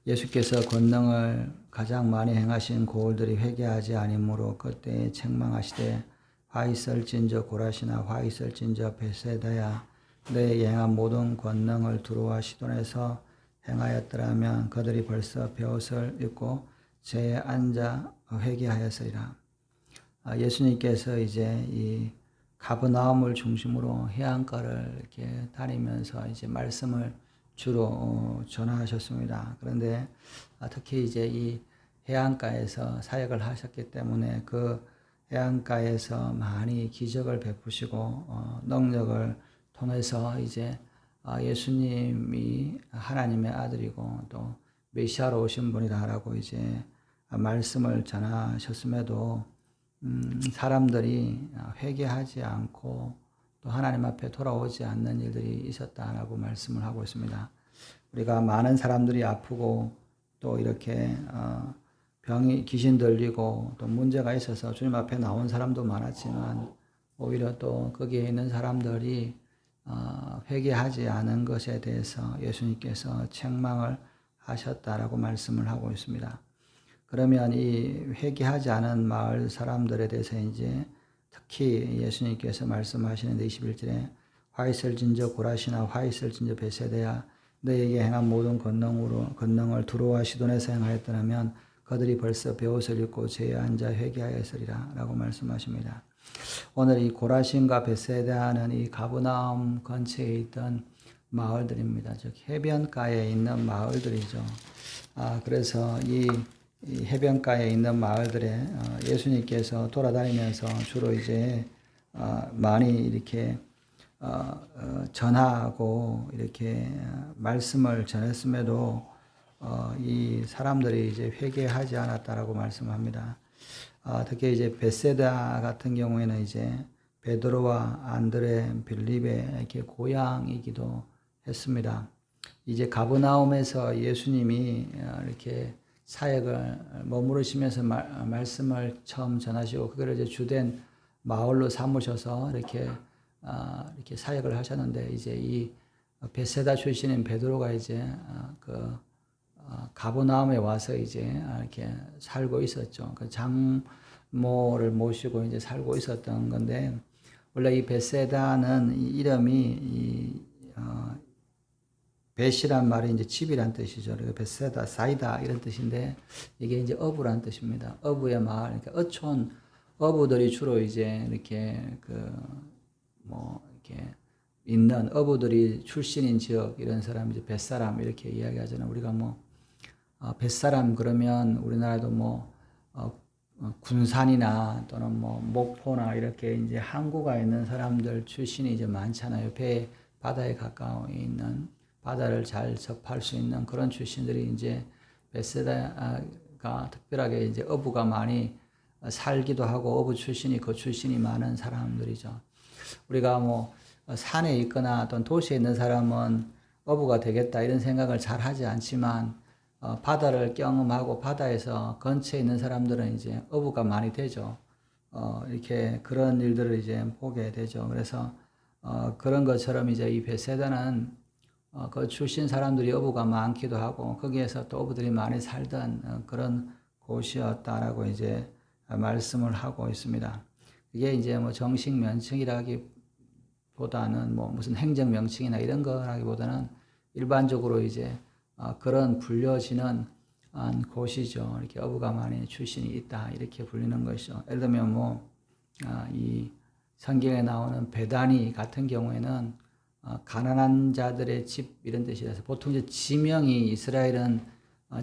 예수께서 권능을 가장 많이 행하신 고을들이 회개하지 아니므로 그때에 책망하시되 화 있을진저 고라시나 화 있을진저 베세다야 너희에게 행한 모든 권능을 두로와 시돈에서 행하였더라면 그들이 벌써 벼옷을 입고 죄에 앉아 회개하였으리라. 예수님께서 이제 이 가버나움을 중심으로 해안가를 이렇게 다니면서 이제 말씀을 주로 전하셨습니다. 그런데 특히 이제 이 해안가에서 사역을 하셨기 때문에 그 해안가에서 많이 기적을 베푸시고 능력을 통해서 이제 예수님이 하나님의 아들이고 또 메시아로 오신 분이다라고 이제 말씀을 전하셨음에도 사람들이 회개하지 않고 또 하나님 앞에 돌아오지 않는 일들이 있었다라고 말씀을 하고 있습니다. 우리가 많은 사람들이 아프고 또 이렇게 병이 귀신 들리고 또 문제가 있어서 주님 앞에 나온 사람도 많았지만 오히려 또 거기에 있는 사람들이 회개하지 않은 것에 대해서 예수님께서 책망을 하셨다라고 말씀을 하고 있습니다. 그러면 이 회개하지 않은 마을 사람들에 대해서 이제 특히 예수님께서 말씀하시는데 21절에 화 있을진저 고라시나 화 있을진저 베세다야 너희에게 행한 모든 권능을 두로와 시돈에서 행하였더라면 그들이 벌써 벼옷을 입고 죄에 앉아 회개하였으리라 라고 말씀하십니다. 오늘 이 고라신과 베세다는 이 가버나움 근처에 있던 마을들입니다. 즉 해변가에 있는 마을들이죠. 그래서 이 해변가에 있는 마을들에 예수님께서 돌아다니면서 주로 이제 많이 이렇게 전하고 이렇게 말씀을 전했음에도 이 사람들이 이제 회개하지 않았다라고 말씀합니다. 특히 이제 베세다 같은 경우에는 이제 베드로와 안드레, 빌립의 이렇게 고향이기도 했습니다. 이제 가버나움에서 예수님이 이렇게 사역을 머무르시면서 말씀을 처음 전하시고 그걸 이제 주된 마을로 삼으셔서 이렇게 사역을 하셨는데 이제 이 베세다 출신인 베드로가 이제 가버나움에 와서 이제 이렇게 살고 있었죠. 그 장모를 모시고 이제 살고 있었던 건데 원래 이 베세다는 이름이 벳이란 말이 이제 집이란 뜻이죠. 그리고 베세다, 사이다 이런 뜻인데 이게 이제 어부란 뜻입니다. 어부의 마을, 그러니까 어촌 어부들이 주로 이제 이렇게 이렇게 있는 어부들이 출신인 지역 이런 사람 이제 벳사람 이렇게 이야기하잖아요. 우리가 벳사람 그러면 우리나라도 군산이나 또는 목포나 이렇게 이제 항구가 있는 사람들 출신이 이제 많잖아요. 바다에 가까워 있는 바다를 잘 접할 수 있는 그런 출신들이 이제 베세다가 특별하게 이제 어부가 많이 살기도 하고 어부 출신이 그 출신이 많은 사람들이죠. 우리가 산에 있거나 또는 도시에 있는 사람은 어부가 되겠다 이런 생각을 잘 하지 않지만 바다를 경험하고 바다에서 근처에 있는 사람들은 이제 어부가 많이 되죠. 이렇게 그런 일들을 이제 보게 되죠. 그래서 그런 것처럼 이제 이 베세다는 그 출신 사람들이 어부가 많기도 하고 거기에서 또 어부들이 많이 살던 그런 곳이었다라고 이제 말씀을 하고 있습니다. 이게 이제 정식 명칭이라기보다는 무슨 행정 명칭이나 이런 거라기보다는 일반적으로 이제 그런 불려지는 곳이죠. 이렇게 어부가 많이 출신이 있다 이렇게 불리는 것이죠. 예를 들면 이 성경에 나오는 베다니 같은 경우에는 가난한 자들의 집 이런 뜻이라서 보통 이제 지명이 이스라엘은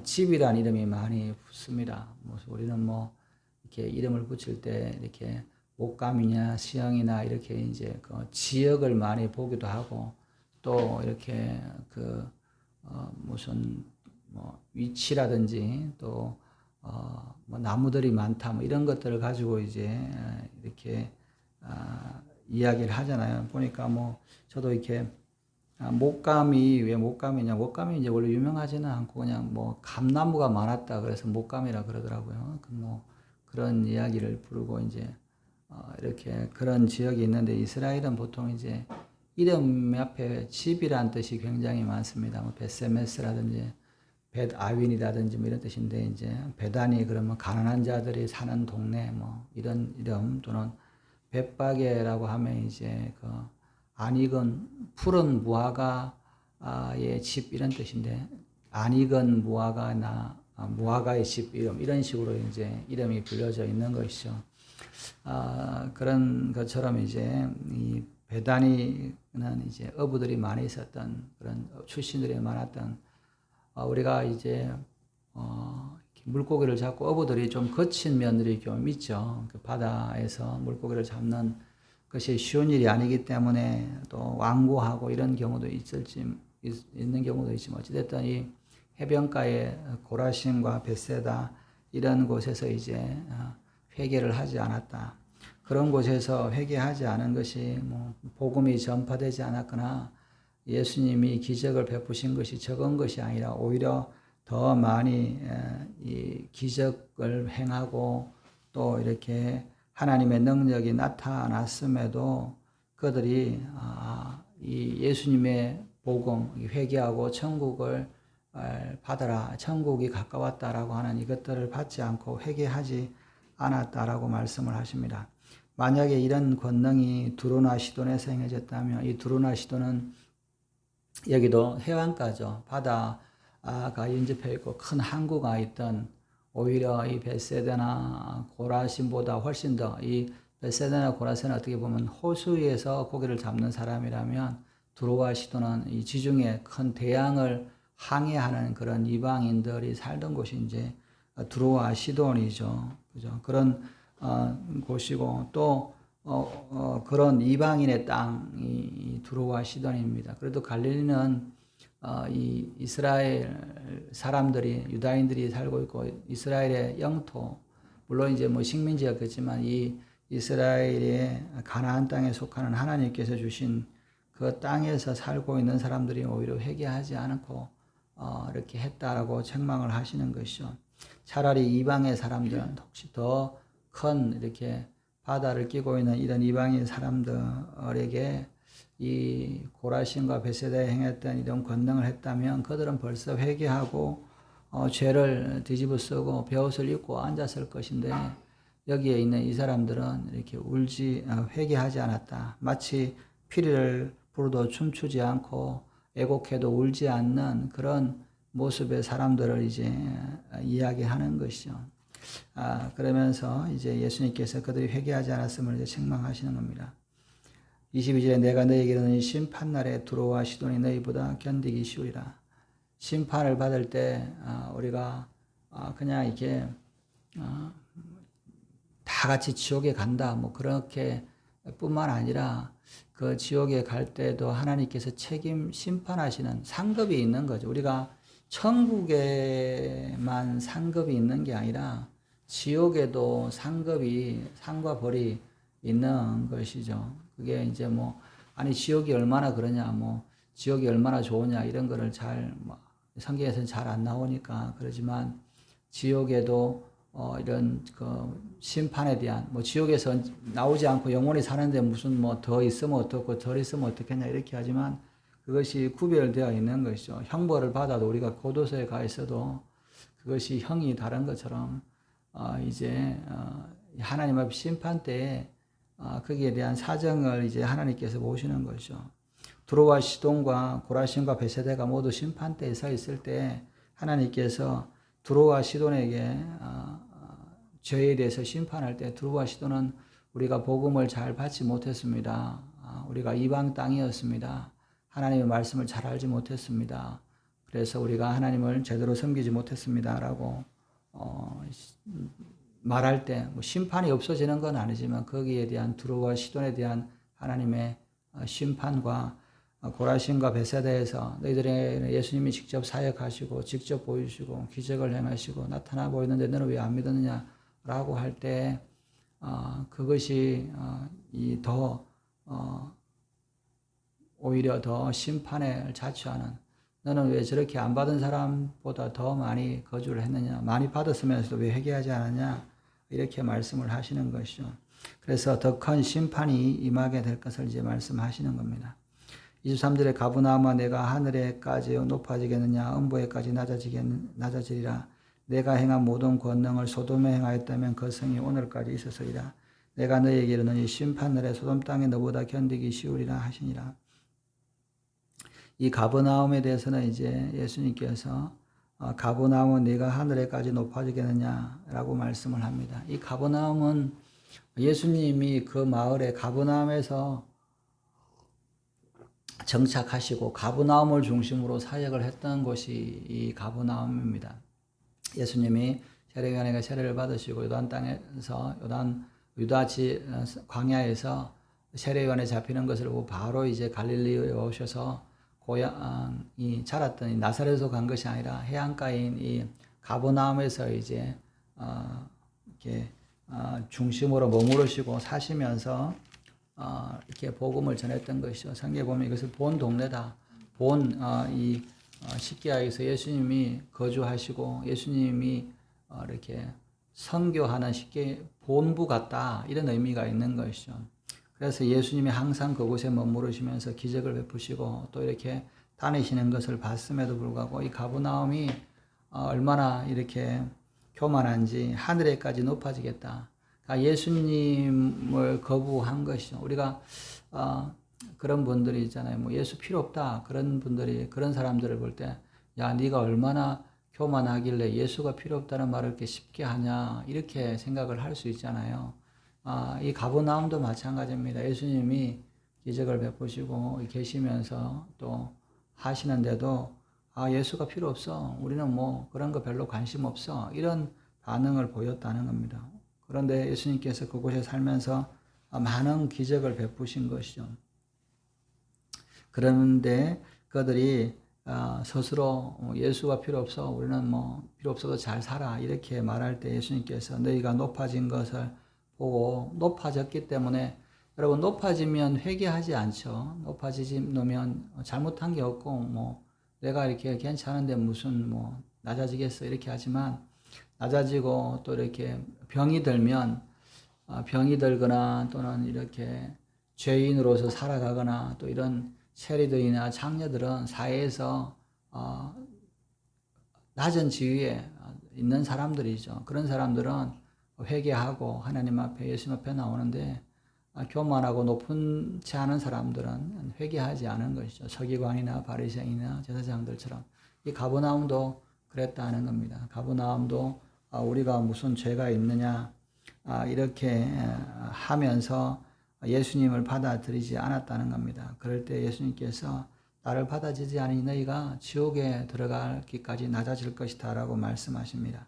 집이란 이름이 많이 붙습니다. 우리는 이렇게 이름을 붙일 때 이렇게 목감이냐 시형이나 이렇게 이제 그 지역을 많이 보기도 하고 또 이렇게 무슨 위치라든지 또 나무들이 많다 이런 것들을 가지고 이제 이렇게 이야기를 하잖아요. 보니까 저도 이렇게 목감이 왜 목감이냐? 목감이 이제 원래 유명하지는 않고 그냥 감나무가 많았다 그래서 목감이라 그러더라고요. 그런 이야기를 부르고 이제 이렇게 그런 지역이 있는데 이스라엘은 보통 이제 이름 앞에 집이란 뜻이 굉장히 많습니다. 베세메스라든지 벳아윈이라든지 뭐 이런 뜻인데 이제 베단이 그러면 가난한 자들이 사는 동네 뭐 이런 이름 또는 벳바게라고 하면 이제 그 안 익은 푸른 무화과의 집 이런 뜻인데 안 익은 무화과나 무화과의 집 이런 식으로 이제 이름이 불려져 있는 것이죠. 그런 것처럼 이제 이 베다니는 이제 어부들이 많이 있었던 그런 출신들이 많았던 우리가 이제 물고기를 잡고 어부들이 좀 거친 면들이 좀 있죠. 그 바다에서 물고기를 잡는 것이 쉬운 일이 아니기 때문에 또 완고하고 이런 경우도 있는 경우도 있지만 어찌됐든 이 해변가의 고라신과 벳세다 이런 곳에서 이제 회개를 하지 않았다. 그런 곳에서 회개하지 않은 것이 뭐 복음이 전파되지 않았거나 예수님이 기적을 베푸신 것이 적은 것이 아니라 오히려 더 많이 이 기적을 행하고 또 이렇게 하나님의 능력이 나타났음에도 그들이 이 예수님의 복음 회개하고 천국을 받아라, 천국이 가까웠다라고 하는 이것들을 받지 않고 회개하지 않았다라고 말씀을 하십니다. 만약에 이런 권능이 두로나 시돈에서 행해졌다면 이 두로나 시돈은 여기도 해안가죠. 바다가 인접해 있고 큰 항구가 있던 오히려 이 벳세다나 고라신보다 훨씬 더 이 벳세다나 고라신은 어떻게 보면 호수에서 고기를 잡는 사람이라면 두로와 시돈은 이 지중해 큰 대양을 항해하는 그런 이방인들이 살던 곳이 이제 두로와 시돈이죠. 그죠? 그런 곳이고 또 그런 이방인의 땅이 두로와 시돈입니다. 그래도 갈릴리는 이 이스라엘 사람들이 유다인들이 살고 있고 이스라엘의 영토 물론 이제 뭐 식민지였겠지만 이 이스라엘의 가나안 땅에 속하는 하나님께서 주신 그 땅에서 살고 있는 사람들이 오히려 회개하지 않고 이렇게 했다라고 책망을 하시는 것이죠. 차라리 이방의 사람들은 혹시 더 큰 이렇게 바다를 끼고 있는 이런 이방인 사람들에게 이 고라신과 벳세다에 행했던 이런 권능을 했다면 그들은 벌써 회개하고 죄를 뒤집어 쓰고 베옷을 입고 앉았을 것인데 여기에 있는 이 사람들은 이렇게 회개하지 않았다. 마치 피리를 부르도 춤추지 않고 애곡해도 울지 않는 그런 모습의 사람들을 이제 이야기하는 것이죠. 그러면서 이제 예수님께서 그들이 회개하지 않았음을 이제 책망하시는 겁니다. 22절에 내가 너희에게 이르노니 심판날에 두로와 시돈이 너희보다 견디기 쉬우리라. 심판을 받을 때 우리가 그냥 이렇게 다 같이 지옥에 간다 뭐 그렇게 뿐만 아니라 그 지옥에 갈 때도 하나님께서 책임 심판하시는 상급이 있는 거죠. 우리가 천국에만 상급이 있는 게 아니라 지옥에도 상과 벌이 있는 것이죠. 그게 이제 뭐 아니 지옥이 얼마나 그러냐 뭐 지옥이 얼마나 좋으냐 이런 거를 성경에서는 잘 안 나오니까 그러지만 지옥에도 이런 그 심판에 대한 뭐 지옥에서 나오지 않고 영원히 사는데 무슨 뭐 더 있으면 어떻고 덜 있으면 어떻겠냐 이렇게 하지만 그것이 구별되어 있는 것이죠. 형벌을 받아도 우리가 교도소에 가 있어도 그것이 형이 다른 것처럼 이제 하나님 앞 심판 때에 거기에 대한 사정을 이제 하나님께서 보시는 것이죠. 두로와 시돈과 고라신과 벳세다가 모두 심판대에 서 있을 때 하나님께서 두로와 시돈에게 죄에 대해서 심판할 때 두로와 시돈은 우리가 복음을 잘 받지 못했습니다. 우리가 이방 땅이었습니다. 하나님의 말씀을 잘 알지 못했습니다. 그래서 우리가 하나님을 제대로 섬기지 못했습니다. 라고 말할 때 뭐 심판이 없어지는 건 아니지만 거기에 대한 두로와 시돈에 대한 하나님의 심판과 고라신과 벳세다에서 너희들의 예수님이 직접 사역하시고 직접 보이시고 기적을 행하시고 나타나 보이는데 너는 왜 안 믿었느냐 라고 할 때 그것이 오히려 더 심판을 자초하는 너는 왜 저렇게 안 받은 사람보다 더 많이 거주를 했느냐 많이 받았으면서도 왜 회개하지 않았냐 이렇게 말씀을 하시는 것이죠. 그래서 더 큰 심판이 임하게 될 것을 이제 말씀하시는 겁니다. 23절에 가브나움아 내가 하늘에까지 높아지겠느냐 음보에까지 낮아지리라. 내가 행한 모든 권능을 소돔에 행하였다면 그 성이 오늘까지 있었으리라. 내가 너희에게 이르노니 심판날에 소돔 땅에 너보다 견디기 쉬우리라 하시니라. 이 가버나움에 대해서는 이제 예수님께서 가버나움은 네가 하늘에까지 높아지겠느냐라고 말씀을 합니다. 이 가버나움은 예수님이 그 마을에 가버나움에서 정착하시고 가버나움을 중심으로 사역을 했던 곳이 이 가버나움입니다. 예수님이 세례요한에게 세례를 받으시고 요단 땅에서 유다 광야에서 세례요한에 잡히는 것을 보고 바로 이제 갈릴리에 오셔서 고향이 자랐던 이 나사렛에서 간 것이 아니라 해안가인 이 가버나움에서 이제 이렇게 중심으로 머무르시고 사시면서 이렇게 복음을 전했던 것이죠. 성경에 보면 이것을 본 동네다. 이 식기야에서 예수님이 거주하시고 예수님이 이렇게 선교하는 식기 본부 같다 이런 의미가 있는 것이죠. 그래서 예수님이 항상 그곳에 머무르시면서 기적을 베푸시고 또 이렇게 다니시는 것을 봤음에도 불구하고 이 가버나움이 얼마나 이렇게 교만한지 하늘에까지 높아지겠다. 그러니까 예수님을 거부한 것이죠. 우리가 그런 분들이 있잖아요. 뭐 예수 필요 없다. 그런 사람들을 볼 때, 야, 네가 얼마나 교만하길래 예수가 필요 없다는 말을 이렇게 쉽게 하냐 이렇게 생각을 할 수 있잖아요. 이 가버나움도 마찬가지입니다. 예수님이 기적을 베푸시고 계시면서 또 하시는데도 예수가 필요 없어. 우리는 뭐 그런 거 별로 관심 없어. 이런 반응을 보였다는 겁니다. 그런데 예수님께서 그곳에 살면서 많은 기적을 베푸신 것이죠. 그런데 그들이 스스로 예수가 필요 없어. 우리는 뭐 필요 없어도 잘 살아. 이렇게 말할 때 예수님께서 너희가 높아진 것을 보고 높아졌기 때문에 여러분 높아지면 회개하지 않죠. 높아지면 잘못한 게 없고 뭐 내가 이렇게 괜찮은데 무슨 뭐 낮아지겠어 이렇게 하지만 낮아지고 또 이렇게 병이 들면 병이 들거나 또는 이렇게 죄인으로서 살아가거나 또 이런 세리들이나 장녀들은 사회에서 낮은 지위에 있는 사람들이죠. 그런 사람들은 회개하고 하나님 앞에 예수님 앞에 나오는데 교만하고 높지 않은 사람들은 회개하지 않은 것이죠. 서기관이나 바리새인이나 제사장들처럼 이 가버나움도 그랬다는 겁니다. 가버나움도 우리가 무슨 죄가 있느냐 이렇게 하면서 예수님을 받아들이지 않았다는 겁니다. 그럴 때 예수님께서 나를 받아들이지 않으니 너희가 지옥에 들어가기까지 낮아질 것이다 라고 말씀하십니다.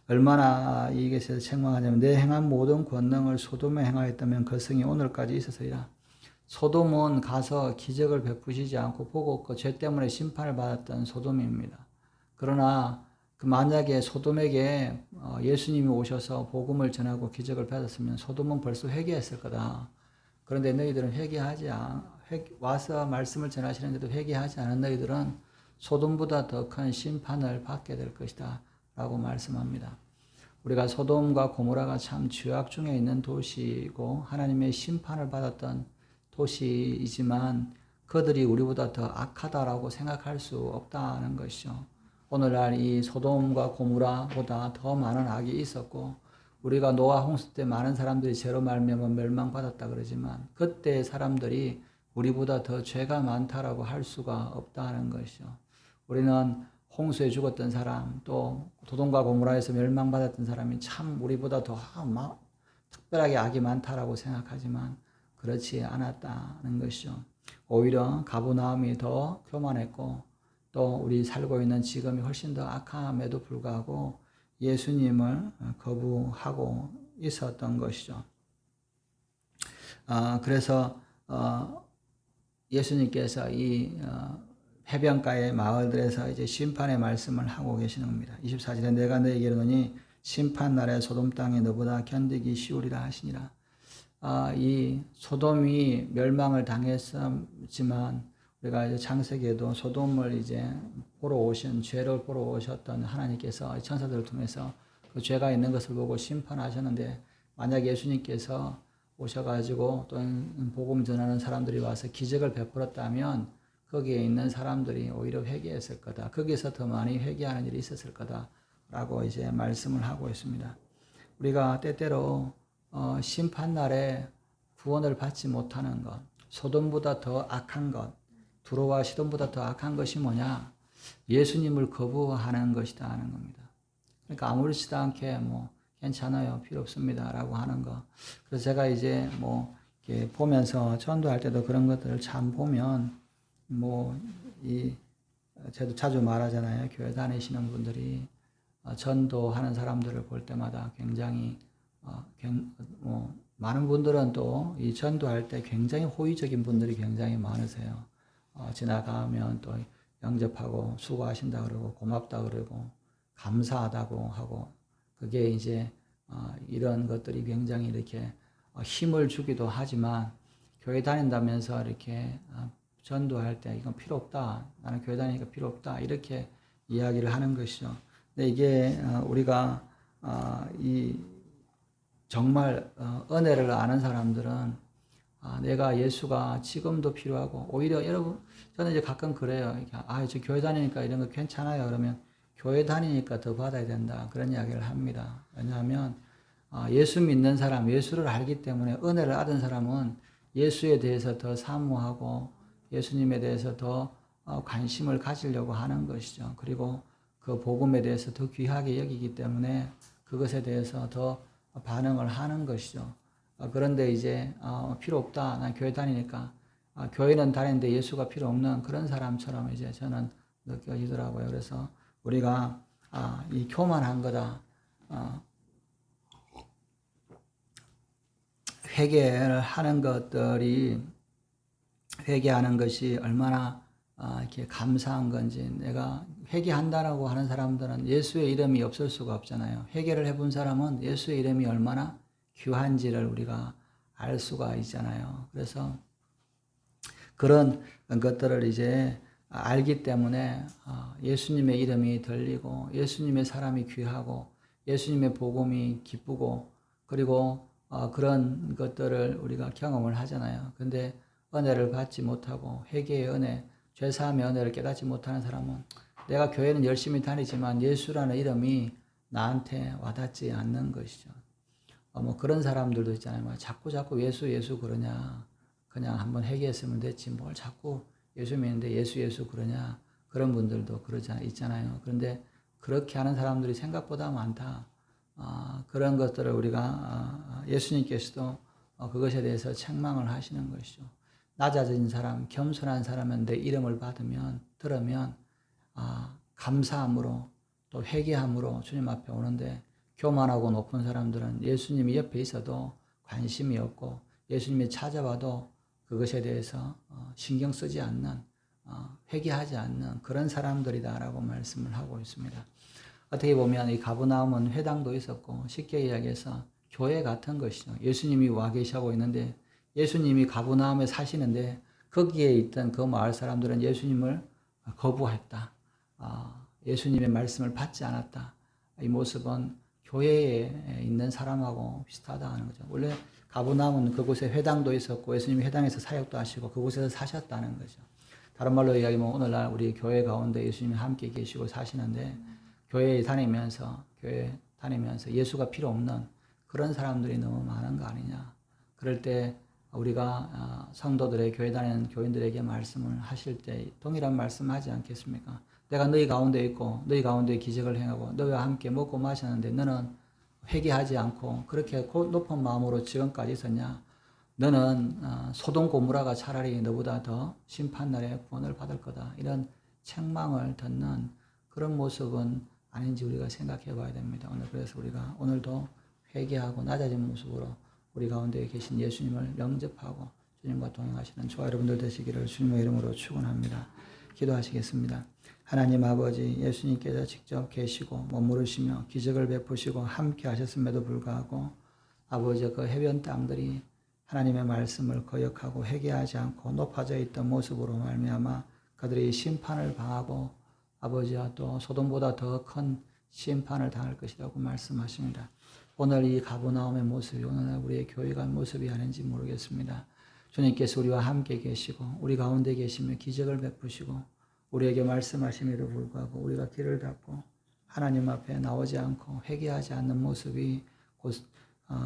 얼마나 이것에서 책망하냐면 내 행한 모든 권능을 소돔에 행하였다면 그 성이 오늘까지 있었으리라. 소돔은 가서 기적을 베푸시지 않고 보고 그 죄 때문에 심판을 받았던 소돔입니다. 그러나 만약에 소돔에게 예수님이 오셔서 복음을 전하고 기적을 받았으면 소돔은 벌써 회개했을 거다. 그런데 너희들은 와서 말씀을 전하시는데도 회개하지 않은 너희들은 소돔보다 더 큰 심판을 받게 될 것이다 라고 말씀합니다. 우리가 소돔과 고모라가 참 죄악 중에 있는 도시이고 하나님의 심판을 받았던 도시이지만 그들이 우리보다 더 악하다라고 생각할 수 없다는 것이죠. 오늘날 이 소돔과 고모라보다 더 많은 악이 있었고 우리가 노아 홍수 때 많은 사람들이 죄로 말미암아 멸망받았다 그러지만 그때 사람들이 우리보다 더 죄가 많다라고 할 수가 없다는 것이죠. 우리는 홍수에 죽었던 사람 또 소돔과 고모라에서 멸망받았던 사람이 참 우리보다 더 특별하게 악이 많다라고 생각하지만 그렇지 않았다는 것이죠. 오히려 가버나움이 더 교만했고 또 우리 살고 있는 지금이 훨씬 더 악함에도 불구하고 예수님을 거부하고 있었던 것이죠. 그래서 예수님께서 이 해변가의 마을들에서 이제 심판의 말씀을 하고 계시는 겁니다. 24절에 내가 너에게 이르노니 심판 날에 소돔 땅에 너보다 견디기 쉬우리라 하시니라. 이 소돔이 멸망을 당했지만 우리가 이제 창세기에도 소돔을 이제 죄를 보러 오셨던 하나님께서 천사들을 통해서 그 죄가 있는 것을 보고 심판하셨는데 만약 예수님께서 오셔가지고 또 복음 전하는 사람들이 와서 기적을 베풀었다면 거기에 있는 사람들이 오히려 회개했을 거다. 거기서 더 많이 회개하는 일이 있었을 거다라고 이제 말씀을 하고 있습니다. 우리가 때때로 심판날에 구원을 받지 못하는 것, 소돔보다 더 악한 것, 두로와 시돈보다 더 악한 것이 뭐냐? 예수님을 거부하는 것이다 하는 겁니다. 그러니까 아무렇지도 않게 뭐 괜찮아요, 필요 없습니다라고 하는 거. 그래서 제가 이제 뭐 이렇게 보면서 전도할 때도 그런 것들을 참 보면 저도 자주 말하잖아요. 교회 다니시는 분들이 전도하는 사람들을 볼 때마다 굉장히 많은 분들은 또 이 전도할 때 굉장히 호의적인 분들이 굉장히 많으세요. 지나가면 또 영접하고 수고하신다 그러고 고맙다 그러고 감사하다고 하고 그게 이제 이런 것들이 굉장히 이렇게 힘을 주기도 하지만 교회 다닌다면서 이렇게 전도할 때 이건 필요 없다. 나는 교회 다니니까 필요 없다. 이렇게 이야기를 하는 것이죠. 근데 이게 우리가 정말 은혜를 아는 사람들은 내가 예수가 지금도 필요하고 오히려 여러분 저는 이제 가끔 그래요. 저 교회 다니니까 이런 거 괜찮아요. 그러면 교회 다니니까 더 받아야 된다. 그런 이야기를 합니다. 왜냐하면 예수 믿는 사람, 예수를 알기 때문에 은혜를 얻은 사람은 예수에 대해서 더 사모하고 예수님에 대해서 더 관심을 가지려고 하는 것이죠. 그리고 그 복음에 대해서 더 귀하게 여기기 때문에 그것에 대해서 더 반응을 하는 것이죠. 그런데 이제 필요 없다. 난 교회 다니니까 교회는 다니는데 예수가 필요 없는 그런 사람처럼 이제 저는 느껴지더라고요. 그래서 우리가 이 교만한 거다. 회개를 하는 것들이 회개하는 것이 얼마나 이렇게 감사한 건지 내가 회개한다라고 하는 사람들은 예수의 이름이 없을 수가 없잖아요. 회개를 해본 사람은 예수의 이름이 얼마나 귀한지를 우리가 알 수가 있잖아요. 그래서 그런 것들을 이제 알기 때문에 예수님의 이름이 들리고 예수님의 사람이 귀하고 예수님의 복음이 기쁘고 그리고 그런 것들을 우리가 경험을 하잖아요. 근데 은혜를 받지 못하고 회개의 은혜, 죄사함의 은혜를 깨닫지 못하는 사람은 내가 교회는 열심히 다니지만 예수라는 이름이 나한테 와닿지 않는 것이죠. 그런 사람들도 있잖아요. 자꾸 예수 그러냐. 그냥 한번 회개했으면 됐지. 뭘 자꾸 예수 믿는데 예수 그러냐. 그런 분들도 있잖아요. 그런데 그렇게 하는 사람들이 생각보다 많다. 그런 것들을 우리가 예수님께서도 그것에 대해서 책망을 하시는 것이죠. 낮아진 사람, 겸손한 사람은 내 이름을 들으면 감사함으로 또 회개함으로 주님 앞에 오는데 교만하고 높은 사람들은 예수님이 옆에 있어도 관심이 없고 예수님이 찾아와도 그것에 대해서 신경 쓰지 않는 회개하지 않는 그런 사람들이다라고 말씀을 하고 있습니다. 어떻게 보면 이 가버나움은 회당도 있었고 쉽게 이야기해서 교회 같은 것이죠. 예수님이 와 계시고 있는데 예수님이 가버나움에 사시는데 거기에 있던 그 마을 사람들은 예수님을 거부했다. 예수님의 말씀을 받지 않았다. 이 모습은 교회에 있는 사람하고 비슷하다 하는 거죠. 원래 가버나움은 그곳에 회당도 있었고 예수님이 회당에서 사역도 하시고 그곳에서 사셨다는 거죠. 다른 말로 이야기하면 오늘날 우리 교회 가운데 예수님이 함께 계시고 사시는데 교회 다니면서 예수가 필요 없는 그런 사람들이 너무 많은 거 아니냐. 그럴 때 우리가 성도들의 교회 다니는 교인들에게 말씀을 하실 때 동일한 말씀 하지 않겠습니까? 내가 너희 가운데 있고 너희 가운데 기적을 행하고 너희와 함께 먹고 마셨는데 너는 회개하지 않고 그렇게 높은 마음으로 지금까지 있었냐? 너는 소돔 고모라가 차라리 너보다 더 심판날에 구원을 받을 거다. 이런 책망을 듣는 그런 모습은 아닌지 우리가 생각해 봐야 됩니다. 그래서 우리가 오늘도 회개하고 낮아진 모습으로 우리 가운데 계신 예수님을 영접하고 주님과 동행하시는 저와 여러분들 되시기를 주님의 이름으로 축원합니다. 기도하시겠습니다. 하나님 아버지, 예수님께서 직접 계시고 머무르시며 기적을 베푸시고 함께 하셨음에도 불구하고 아버지 그 해변 땅들이 하나님의 말씀을 거역하고 회개하지 않고 높아져 있던 모습으로 말미암아 그들이 심판을 당하고 아버지와 또 소돔보다 더 큰 심판을 당할 것이라고 말씀하십니다. 오늘 이 가버나움의 모습이 오늘 우리의 교회가 모습이 아닌지 모르겠습니다. 주님께서 우리와 함께 계시고 우리 가운데 계시며 기적을 베푸시고 우리에게 말씀하심에도 불구하고 우리가 길을 닫고 하나님 앞에 나오지 않고 회개하지 않는 모습이 곧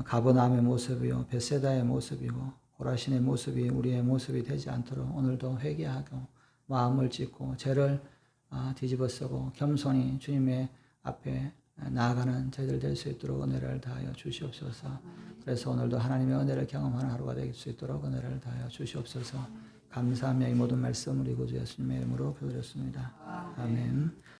가버나움의 모습이요 벳세다의 모습이고 고라신의 모습이 우리의 모습이 되지 않도록 오늘도 회개하고 마음을 찢고 죄를 뒤집어쓰고 겸손히 주님의 앞에 나아가는 저희들 될 수 있도록 은혜를 다하여 주시옵소서. 그래서 오늘도 하나님의 은혜를 경험하는 하루가 될 수 있도록 은혜를 다하여 주시옵소서. 감사하며 이 모든 말씀 우리 구주 예수님의 이름으로 기도드렸습니다. 아멘.